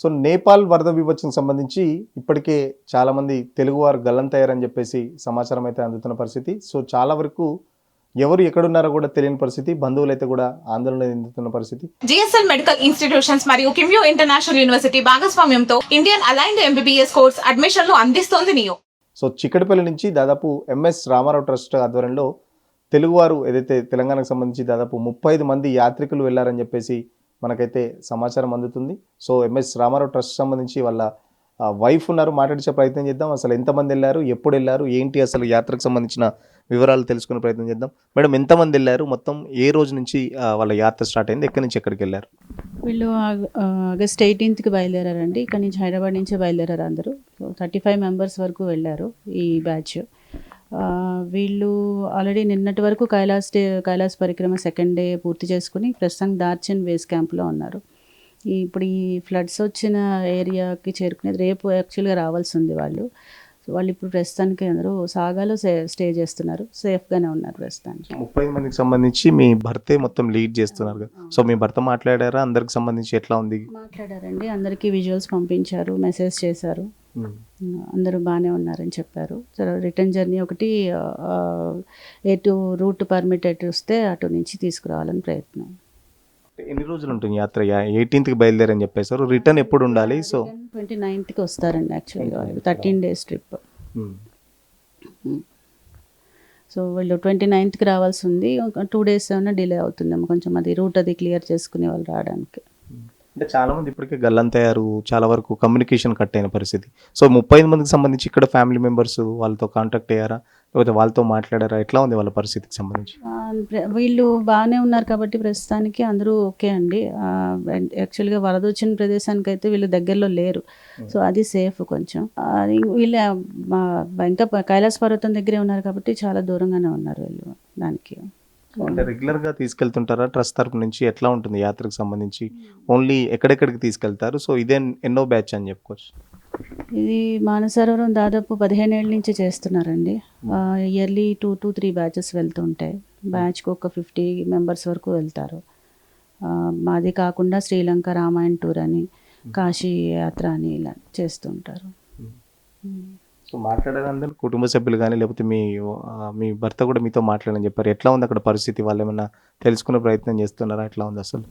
So Nepal వరద విపత్తుకు సంబంధించి ఇప్పటికే చాలామంది తెలుగువారు గల్లంతయ్యారని చెప్పేసి సమాచారం అయితే అందుతున్న పరిస్థితి. సో చాలా వరకు ఎవరు ఎక్కడున్నారో కూడా తెలియని పరిస్థితి. బంధువులైతే కూడా ఆందోళన చెందుతున్న పరిస్థితి. జిఎస్ఎల్ మెడికల్ ఇన్స్టిట్యూషన్స్ మరియు కిమ్యూ ఇంటర్నేషనల్ యూనివర్సిటీ భాగస్వామ్యంతో ఇండియన్ అలైన్డ్ ఎంబీబీఎస్ కోర్స్ అడ్మిషన్లు అందిస్తోంది నియో. సో చిక్కటిపల్లి నుంచి దాదాపు ఎంఎస్ రామారావు ట్రస్ట్ ఆధ్వర్యంలో తెలుగువారు ఏదైతే తెలంగాణకు సంబంధించి దాదాపు 35 మంది యాత్రికులు వెళ్లారని చెప్పేసి మనకైతే సమాచారం అందుతుంది. సో ఎంఎస్ రామారావు ట్రస్ట్ సంబంధించి వాళ్ళ వైఫ్ ఉన్నారు, మాట్లాడించే ప్రయత్నం చేద్దాం. అసలు ఎంతమంది వెళ్ళారు, ఎప్పుడు వెళ్ళారు, ఏంటి అసలు యాత్రకు సంబంధించిన వివరాలు తెలుసుకునే ప్రయత్నం చేద్దాం. మేడం, ఎంతమంది వెళ్ళారు, మొత్తం ఏ రోజు నుంచి వాళ్ళ యాత్ర స్టార్ట్ అయింది, ఎక్కడి నుంచి ఎక్కడికి వెళ్ళారు? వీళ్ళు ఆగస్ట్ 18కి బయలుదేరారండి. ఇక్కడ నుంచి హైదరాబాద్ నుంచే బయలుదేరారు అందరూ. 35 మెంబర్స్ వరకు వెళ్ళారు ఈ బ్యాచ్. వీళ్ళు ఆల్రెడీ నిన్నటి వరకు కైలాస్ పరిక్రమ సెకండ్ డే పూర్తి చేసుకుని ప్రస్తుతం దార్చన్ బేస్ క్యాంప్లో ఉన్నారు. ఇప్పుడు ఈ ఫ్లడ్స్ వచ్చిన ఏరియాకి చేరుకునేది రేపు యాక్చువల్గా రావాల్సి ఉంది వాళ్ళు. సో వాళ్ళు ఇప్పుడు ప్రస్తుతానికి అందరూ సాగాలో స్టే చేస్తున్నారు, సేఫ్గానే ఉన్నారు ప్రస్తుతానికి. 35 మందికి సంబంధించి మీ భర్తే మొత్తం లీడ్ చేస్తున్నారు కదా. సో మీ భర్త మాట్లాడారా, అందరికి సంబంధించి ఎట్లా ఉంది? మాట్లాడారండి, అందరికీ విజువల్స్ పంపించారు, మెసేజ్ చేశారు, అందరూ బాగానే ఉన్నారని చెప్పారు. రిటర్న్ జర్నీ ఒకటి ఎటు రూట్ పర్మిట్ ఎటు వస్తే అటు నుంచి తీసుకురావాలని ప్రయత్నం. ఎన్ని రోజులు ఉంటుంది యాత్ర? 18కి బయలుదేరని చెప్పేశారు. రిటర్న్ ఎప్పుడు ఉండాలి? సో 29కి వస్తారండి యాక్చువల్గా. 13 days ట్రిప్. సో వీళ్ళు 29కి రావాల్సి ఉంది. 2 days ఏమైనా డిలే అవుతుందేమో కొంచెం, అది రూట్ అది క్లియర్ చేసుకునే వాళ్ళు రావడానికి. అంటే చాలా మంది ఇప్పటికే గల్లంతయ్యారు, చాలా వరకు కమ్యూనికేషన్ కట్ అయిన పరిస్థితి. సో 35 మందికి సంబంధించి ఇక్కడ ఫ్యామిలీ మెంబర్స్ వాళ్ళతో కాంటాక్ట్ అయ్యారా, లేకపోతే వాళ్ళతో మాట్లాడారా, ఎట్లా ఉంది వాళ్ళ పరిస్థితికి సంబంధించి? వీళ్ళు బాగానే ఉన్నారు కాబట్టి ప్రస్తుతానికి అందరూ ఓకే అండి. యాక్చువల్గా వరద వచ్చిన ప్రదేశానికి అయితే వీళ్ళు దగ్గరలో లేరు, సో అది సేఫ్ కొంచెం. వీళ్ళు ఇంకా కైలాస పర్వతం దగ్గరే ఉన్నారు కాబట్టి చాలా దూరంగానే ఉన్నారు వీళ్ళు దానికి. అంటే రెగ్యులర్గా తీసుకెళ్తుంటారా ట్రస్ట్ తరపు నుంచి? ఎట్లా ఉంటుంది యాత్రకు సంబంధించి? ఓన్లీ ఎక్కడెక్కడికి తీసుకెళ్తారు? సో ఇదే ఎన్నో బ్యాచ్ అని చెప్పుకోవచ్చు? ఇది మానసరోవరం దాదాపు 15 ఏళ్ళ నుంచి చేస్తున్నారండి. ఇయర్లీ 2 to 3 బ్యాచెస్ వెళ్తుంటాయి. బ్యాచ్కి ఒక 50 మెంబర్స్ వరకు వెళ్తారు. మాది కాకుండా శ్రీలంక రామాయణ టూర్ అని, కాశీ యాత్ర అని ఇలా చేస్తుంటారు. సో మాట్లాడేదందరూ కుటుంబ సభ్యులు కానీ, లేకపోతే మీ భర్త కూడా మీతో మాట్లాడని చెప్పారు. ఎట్లా ఉంది అక్కడ పరిస్థితి? వాళ్ళు ఏమన్నా తెలుసుకునే ప్రయత్నం చేస్తున్నారా? ఎట్లా ఉంది అసలు?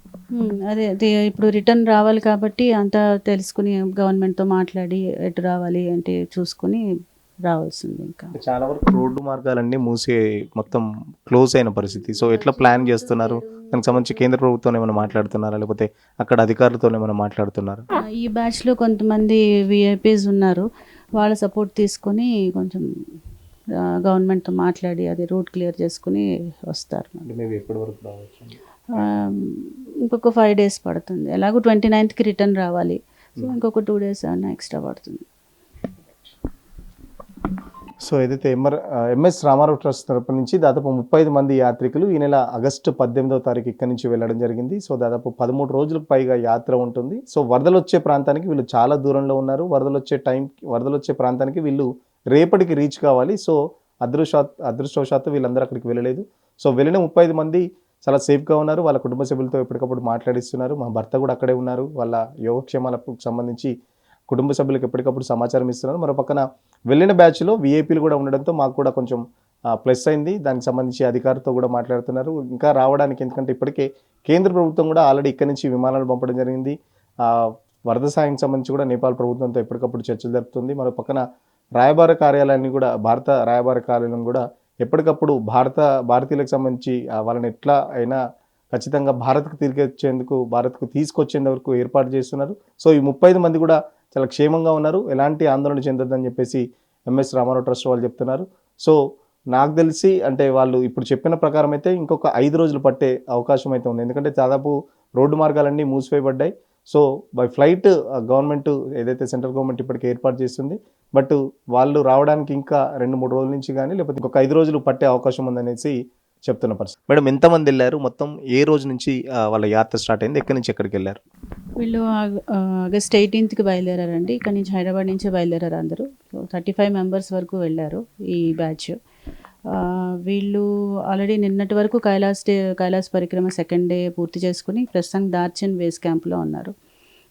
అదే ఇప్పుడు రిటర్న్ రావాలి కాబట్టి అంతా తెలుసుకుని గవర్నమెంట్తో మాట్లాడి ఎటు రావాలి ఏంటి చూసుకుని రావాల్సింది. ఇంకా చాలా వరకు రోడ్డు మార్గాలన్నీ మూసి మొత్తం క్లోజ్ అయిన పరిస్థితి. సో ఎట్లా ప్లాన్ చేస్తున్నారు? దానికి సంబంధించి కేంద్ర ప్రభుత్వం ఏమైనా మాట్లాడుతున్నారా, లేకపోతే అక్కడ అధికారులతో ఏమైనా మాట్లాడుతున్నారా? ఈ బ్యాచ్లో కొంతమంది విఐపీస్ ఉన్నారు, వాళ్ళ సపోర్ట్ తీసుకొని కొంచెం గవర్నమెంట్తో మాట్లాడి అది రూట్ క్లియర్ చేసుకుని వస్తారు. ఇంకొక 5 days పడుతుంది. ఎలాగో 29కి రిటర్న్ రావాలి, సో ఇంకొక 2 days అన్న ఎక్స్ట్రా పడుతుంది. సో ఏదైతే ఎంఎస్ రామారావు ట్రస్ట్ తరపు నుంచి దాదాపు 35 మంది యాత్రికులు ఈ నెల ఆగస్టు 18వ తారీఖు ఇక్కడి నుంచి వెళ్ళడం జరిగింది. సో దాదాపు 13 రోజులకు పైగా యాత్ర ఉంటుంది. సో వరదలు వచ్చే ప్రాంతానికి వీళ్ళు చాలా దూరంలో ఉన్నారు. వరదలు వచ్చే ప్రాంతానికి వీళ్ళు రేపటికి రీచ్ కావాలి. సో అదృష్టవశాత్తు వీళ్ళందరూ అక్కడికి వెళ్ళలేదు. సో వెళ్ళిన 35 మంది చాలా సేఫ్గా ఉన్నారు. వాళ్ళ కుటుంబ సభ్యులతో ఎప్పటికప్పుడు మాట్లాడిస్తున్నారు. మా భర్త కూడా అక్కడే ఉన్నారు. వాళ్ళ యోగక్షేమాలకు సంబంధించి కుటుంబ సభ్యులకు ఎప్పటికప్పుడు సమాచారం ఇస్తున్నారు. మరో పక్కన వెళ్ళిన బ్యాచ్లో విఐపీలు కూడా ఉండడంతో మాకు కూడా కొంచెం ప్లస్ అయింది. దానికి సంబంధించి అధికారితో కూడా మాట్లాడుతున్నారు ఇంకా రావడానికి. ఎందుకంటే ఇప్పటికే కేంద్ర ప్రభుత్వం కూడా ఆల్రెడీ ఇక్కడి నుంచి విమానాలు పంపడం జరిగింది. వరద సాయం సంబంధించి కూడా నేపాల్ ప్రభుత్వంతో ఎప్పటికప్పుడు చర్చలు జరుపుతుంది. మరో పక్కన రాయబార కార్యాలయాన్ని కూడా, భారత రాయబార కార్యాలయం కూడా ఎప్పటికప్పుడు భారతీయులకు సంబంధించి వాళ్ళని ఎట్లా అయినా ఖచ్చితంగా భారత్కు తీసుకొచ్చేందుకు ఏర్పాటు చేస్తున్నారు. సో ఈ 35 మంది కూడా చాలా క్షేమంగా ఉన్నారు, ఎలాంటి ఆందోళన చెందొద్దని చెప్పేసి ఎంఎస్ రామారావు ట్రస్ట్ వాళ్ళు చెప్తున్నారు. సో నాకు తెలిసి అంటే వాళ్ళు ఇప్పుడు చెప్పిన ప్రకారం అయితే ఇంకొక 5 రోజులు పట్టే అవకాశం అయితే ఉంది. ఎందుకంటే దాదాపు రోడ్డు మార్గాలన్నీ మూసివేయబడ్డాయి. సో బై ఫ్లైట్ గవర్నమెంట్ ఏదైతే సెంట్రల్ గవర్నమెంట్ ఇప్పటికే ఏర్పాటు చేస్తుంది, బట్ వాళ్ళు రావడానికి ఇంకా 2-3 రోజుల నుంచి కానీ, లేకపోతే ఇంకొక 5 రోజులు పట్టే అవకాశం ఉందనేసి చెప్తున్న పరిస్థితి. మేడం, ఎంతమంది వెళ్ళారు, మొత్తం ఏ రోజు నుంచి వాళ్ళ యాత్ర స్టార్ట్ అయింది, ఎక్కడి నుంచి ఎక్కడికి వెళ్ళారు? వీళ్ళు ఆగస్ట్ 18కి బయలుదేరారండి. ఇక్కడ నుంచి హైదరాబాద్ నుంచే బయలుదేరారు అందరూ. 35 మెంబర్స్ వరకు వెళ్ళారు ఈ బ్యాచ్. వీళ్ళు ఆల్రెడీ నిన్నటి వరకు కైలాస్ పరిక్రమ సెకండ్ డే పూర్తి చేసుకుని ప్రస్తుతం దార్చన్ బేస్ క్యాంప్లో ఉన్నారు.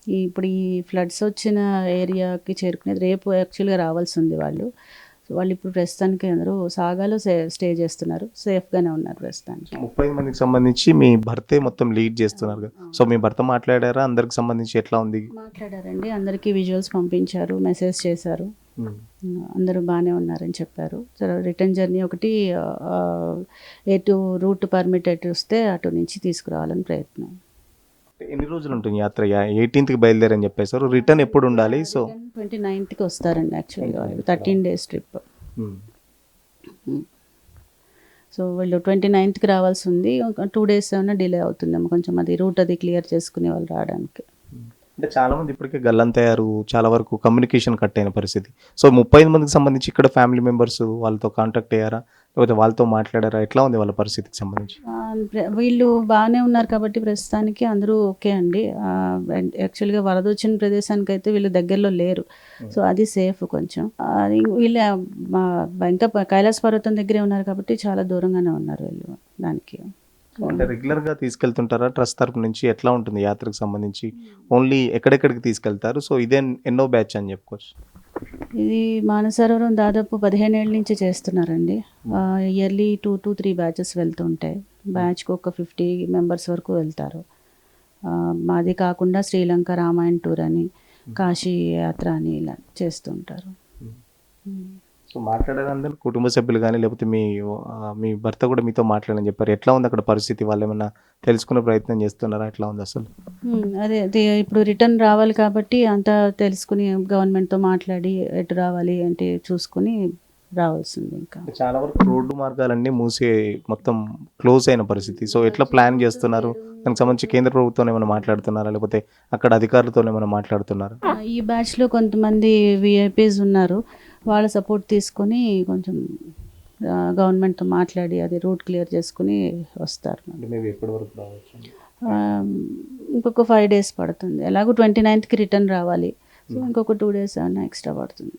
ఇప్పుడు ఈ ఫ్లడ్స్ వచ్చిన ఏరియాకి చేరుకునేది రేపు యాక్చువల్గా రావాల్సి ఉంది వాళ్ళు. సో వాళ్ళు ఇప్పుడు ప్రస్తుతానికి అందరూ సాగాలో స్టే చేస్తున్నారు, సేఫ్గానే ఉన్నారు ప్రస్తుతానికి. 30 మందికి సంబంధించి మీ భర్తే మొత్తం లీడ్ చేస్తున్నారు కదా, సో మీ భర్త మాట్లాడారా అందరికి సంబంధించి ఎట్లా ఉంది? మాట్లాడారండి, అందరికీ విజువల్స్ పంపించారు, మెసేజ్ చేశారు, అందరూ బాగానే ఉన్నారని చెప్పారు. సో రిటర్న్ జర్నీ ఒకటి ఎటు రూట్ పర్మిట్ ఎటు వస్తే అటు నుంచి తీసుకురావాలని ప్రయత్నం. ఎన్ని రోజులు ఉంటుంది యాత్ర? 18కి బయలుదేరని చెప్పేసారు, రిటర్న్ ఎప్పుడు ఉండాలి? సో 29కి వస్తారండి యాక్చువల్గా, 13 days ట్రిప్. సో వీళ్ళు 29కి రావాల్సి ఉంది, ఒక 2 days ఏమైనా డిలే అవుతుందేమో కొంచెం, అది రూట్ అది క్లియర్ చేసుకునే వాళ్ళు రావడానికి. అంటే చాలా మంది ఇప్పటికే గల్లంతయ్యారు, చాలా వరకు కమ్యూనికేషన్ కట్ అయిన పరిస్థితి. సో 35 మందికి సంబంధించి ఇక్కడ ఫ్యామిలీ మెంబర్స్ వాళ్ళతో కాంటాక్ట్ అయ్యారా, లేకపోతే వాళ్ళతో మాట్లాడారా? ఎట్లా ఉంది వాళ్ళ పరిస్థితికి సంబంధించి? వీళ్ళు బాగానే ఉన్నారు కాబట్టి ప్రస్తుతానికి అందరూ ఓకే అండి. యాక్చువల్గా వరద వచ్చిన ప్రదేశానికి అయితే వీళ్ళు దగ్గరలో లేరు, సో అది సేఫ్ కొంచెం. వీళ్ళు ఇంకా కైలాస పర్వతం దగ్గరే ఉన్నారు కాబట్టి చాలా దూరంగానే ఉన్నారు వీళ్ళు దానికి. అంటే రెగ్యులర్గా తీసుకెళ్తుంటారా ట్రస్ట్ తరపు నుంచి? ఎట్లా ఉంటుంది యాత్రకు సంబంధించి? ఓన్లీ ఎక్కడెక్కడికి తీసుకెళ్తారు? సో ఇదే ఎన్నో బ్యాచ్ అని చెప్పుకోవచ్చు? ఇది మానసరోవరం దాదాపు 15 ఏళ్ళ నుంచి చేస్తున్నారండి. ఇయర్లీ 2 to 3 బ్యాచెస్ వెళ్తుంటాయి. బ్యాచ్కి ఒక 50 members వరకు వెళ్తారు. మాది కాకుండా శ్రీలంక రామాయణ టూర్ అని, కాశీ యాత్ర అని ఇలా చేస్తుంటారు. సో మాట్లాడేదందరూ కుటుంబ సభ్యులు కానీ, లేకపోతే మీ భర్త కూడా మీతో మాట్లాడని చెప్పారు. ఎట్లా ఉంది అక్కడ పరిస్థితి? వాళ్ళు ఏమన్నా తెలుసుకునే ప్రయత్నం చేస్తున్నారా? ఎట్లా ఉంది అసలు? అదే ఇప్పుడు రిటర్న్ రావాలి కాబట్టి అంతా తెలుసుకుని గవర్నమెంట్తో మాట్లాడి ఎటు రావాలి ఏంటి చూసుకుని రావాల్సింది. ఇంకా చాలా వరకు రోడ్డు మార్గాలన్నీ మొత్తం క్లోజ్ అయిన పరిస్థితి. సో ఎట్లా ప్లాన్ చేస్తున్నారు? దానికి సంబంధించి కేంద్ర ప్రభుత్వం ఏమైనా మాట్లాడుతున్నారా, లేకపోతే అక్కడ అధికారులతో ఏమైనా మాట్లాడుతున్నారా? ఈ బ్యాచ్లో కొంతమంది విఐపీస్ ఉన్నారు, వాళ్ళ సపోర్ట్ తీసుకొని కొంచెం గవర్నమెంట్తో మాట్లాడి అది రూట్ క్లియర్ చేసుకుని వస్తారు. ఎప్పటి వరకు రావచ్చు? ఇంకొక 5 days పడుతుంది. ఎలాగో 29కి రిటర్న్ రావాలి, సో ఇంకొక 2 days అన్న ఎక్స్ట్రా పడుతుంది.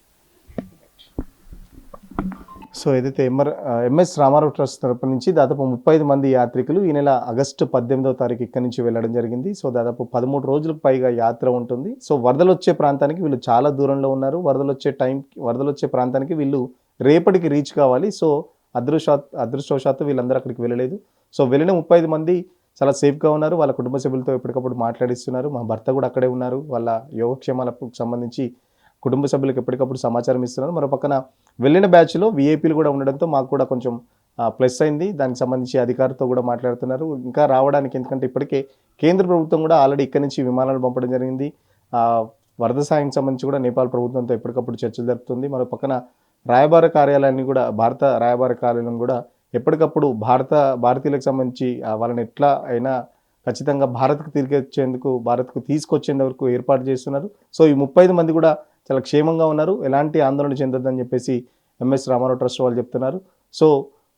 సో ఏదైతే ఎంఎస్ రామారావు ట్రస్ట్ తరపు నుంచి దాదాపు 35 మంది యాత్రికులు ఈ నెల ఆగస్టు 18వ తారీఖు ఇక్కడి నుంచి వెళ్ళడం జరిగింది. సో దాదాపు 13 రోజులకు పైగా యాత్ర ఉంటుంది. సో వరదలు వచ్చే ప్రాంతానికి వీళ్ళు చాలా దూరంలో ఉన్నారు. వరదలు వచ్చే ప్రాంతానికి వీళ్ళు రేపటికి రీచ్ కావాలి. సో అదృష్టవశాత్తు వీళ్ళందరూ అక్కడికి వెళ్ళలేదు. సో వెళ్ళిన 35 మంది చాలా సేఫ్గా ఉన్నారు. వాళ్ళ కుటుంబ సభ్యులతో ఎప్పటికప్పుడు మాట్లాడిస్తున్నారు. మా భర్త కూడా అక్కడే ఉన్నారు. వాళ్ళ యోగక్షేమాలకు సంబంధించి కుటుంబ సభ్యులకు ఎప్పటికప్పుడు సమాచారం ఇస్తున్నారు. మరో పక్కన వెళ్ళిన బ్యాచ్లో విఐపీలు కూడా ఉండడంతో మాకు కూడా కొంచెం ప్లస్ అయింది. దానికి సంబంధించి అధికారితో కూడా మాట్లాడుతున్నారు ఇంకా రావడానికి. ఎందుకంటే ఇప్పటికే కేంద్ర ప్రభుత్వం కూడా ఆల్రెడీ ఇక్కడి నుంచి విమానాలు పంపడం జరిగింది. వరద సాయం సంబంధించి కూడా నేపాల్ ప్రభుత్వంతో ఎప్పటికప్పుడు చర్చలు జరుపుతుంది. మరో పక్కన రాయబార కార్యాలయాన్ని కూడా, భారత రాయబార కార్యాలయం కూడా ఎప్పటికప్పుడు భారతీయులకు సంబంధించి వాళ్ళని ఎట్లా అయినా ఖచ్చితంగా భారత్కు తీసుకొచ్చేందుకు ఏర్పాటు చేస్తున్నారు. సో ఈ 35 మంది కూడా చాలా క్షేమంగా ఉన్నారు, ఎలాంటి ఆందోళన చెందొద్దని చెప్పేసి ఎంఎస్ రామారావు ట్రస్ట్ వాళ్ళు చెప్తున్నారు. సో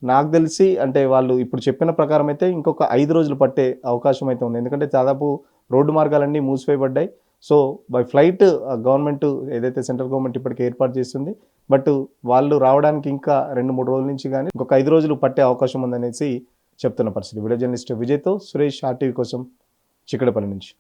నాకు తెలిసి అంటే వాళ్ళు ఇప్పుడు చెప్పిన ప్రకారం అయితే ఇంకొక 5 రోజులు పట్టే అవకాశం అయితే ఉంది. ఎందుకంటే దాదాపు రోడ్డు మార్గాలన్నీ మూసివేయబడ్డాయి. సో బై ఫ్లైట్ గవర్నమెంట్ ఏదైతే సెంట్రల్ గవర్నమెంట్ ఇప్పటికే ఏర్పాటు చేస్తుంది, బట్ వాళ్ళు రావడానికి ఇంకా 2-3 రోజుల నుంచి కానీ ఇంకొక 5 రోజులు పట్టే అవకాశం ఉందనేసి చెప్తున్న పరిస్థితి. వీడియో జర్నలిస్ట్ విజయ్తో సురేష్, RTV కోసం చిక్కడపల్లి నుంచి.